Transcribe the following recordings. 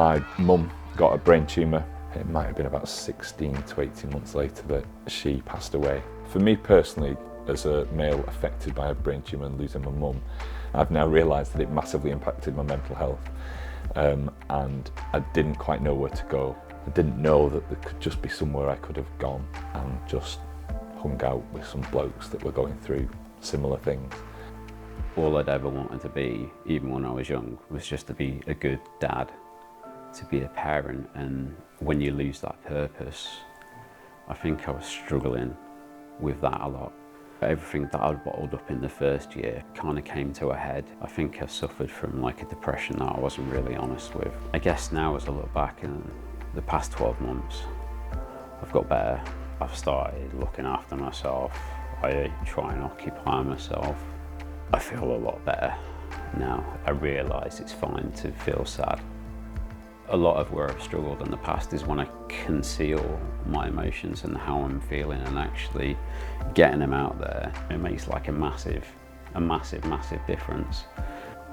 My mum got a brain tumour. It might have been about 16 to 18 months later that she passed away. For me personally, as a male affected by a brain tumour and losing my mum, I've now realised that it massively impacted my mental health, and I didn't quite know where to go. I didn't know that there could just be somewhere I could have gone and just hung out with some blokes that were going through similar things. All I'd ever wanted to be, even when I was young, was just to be a good dad, to be a parent. And when you lose that purpose, I think I was struggling with that a lot. Everything that I'd bottled up in the first year kind of came to a head. I think I suffered from like a depression that I wasn't really honest with. I guess now as I look back in the past 12 months, I've got better. I've started looking after myself. I try and occupy myself. I feel a lot better now. I realise it's fine to feel sad. A lot of where I've struggled in the past is when I conceal my emotions and how I'm feeling, and actually getting them out there. It makes like a massive difference.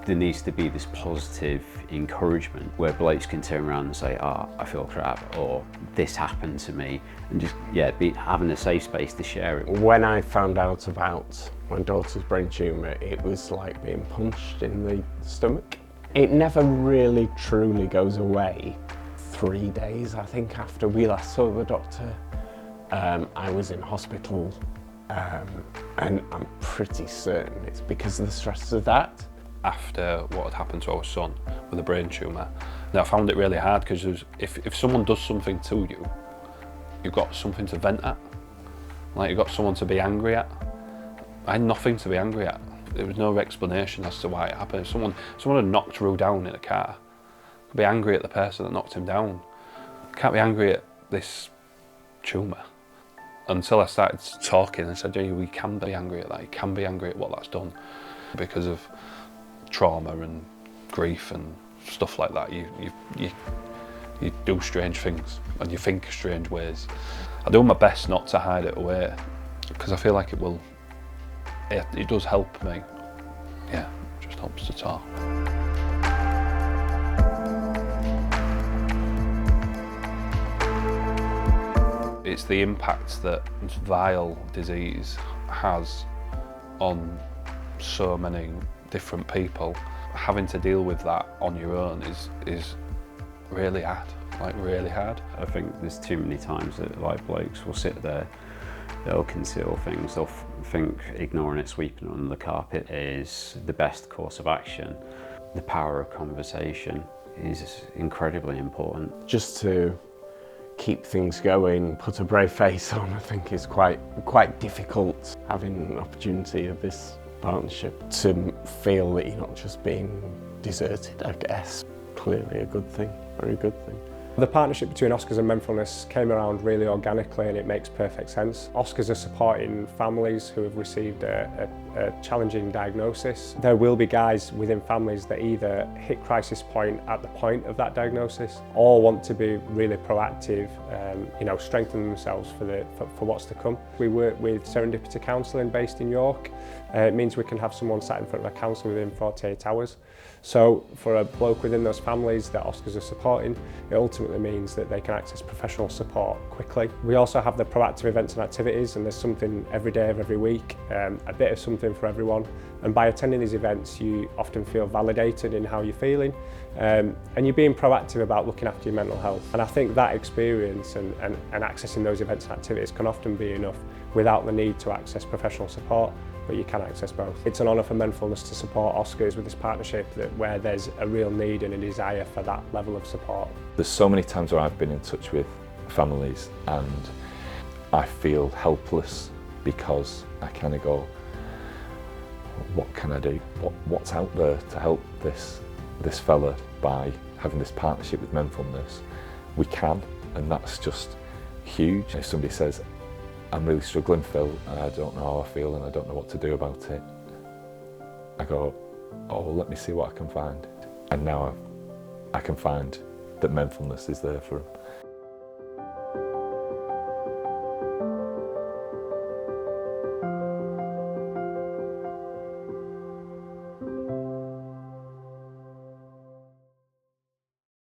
There needs to be this positive encouragement where blokes can turn around and say, I feel crap, or this happened to me, and just, having a safe space to share it. When I found out about my daughter's brain tumour, it was like being punched in the stomach. It never really truly goes away. 3 days, I think, after we last saw the doctor, I was in hospital, and I'm pretty certain it's because of the stress of that. After what had happened to our son with a brain tumour, I found it really hard, because if someone does something to you, you've got something to vent at. Like, you've got someone to be angry at. I had nothing to be angry at. There was no explanation as to why it happened. If someone had knocked Drew down in a car, I could be angry at the person that knocked him down. I can't be angry at this tumour. Until I started talking and said, yeah, we can be angry at that. You can be angry at what that's done. Because of trauma and grief and stuff like that, you do strange things and you think strange ways. I do my best not to hide it away, because I feel like it does help me. Yeah, it just helps to talk. It's the impact that this vile disease has on so many different people. Having to deal with that on your own is really hard, like really hard. I think there's too many times that like blokes will sit there, they'll conceal things, they'll think ignoring it, sweeping it under the carpet is the best course of action. The power of conversation is incredibly important. Just to keep things going, put a brave face on, I think is quite difficult. Having an opportunity of this partnership to feel that you're not just being deserted, I guess. Clearly a good thing, very good thing. The partnership between Oscars and Menfulness came around really organically, and it makes perfect sense. Oscars are supporting families who have received a challenging diagnosis. There will be guys within families that either hit crisis point at the point of that diagnosis, or want to be really proactive, strengthen themselves for what's to come. We work with Serendipity Counselling based in York. It means we can have someone sat in front of a counsellor within 48 hours. So for a bloke within those families that Oscars are supporting, it ultimately means that they can access professional support quickly. We also have the proactive events and activities, and there's something every day of every week, a bit of something for everyone. And by attending these events, you often feel validated in how you're feeling, and you're being proactive about looking after your mental health. And I think that experience and accessing those events and activities can often be enough without the need to access professional support, but you can access both. It's an honour for Menfulness to support Oscars with this partnership where there's a real need and a desire for that level of support. There's so many times where I've been in touch with families and I feel helpless, because I kind of go, what can I do? What's out there to help this fella by having this partnership with Menfulness? We can, and that's just huge. If somebody says, I'm really struggling, Phil, and I don't know how I feel and I don't know what to do about it, I go, oh, well, let me see what I can find. And now I can find that Menfulness is there for them.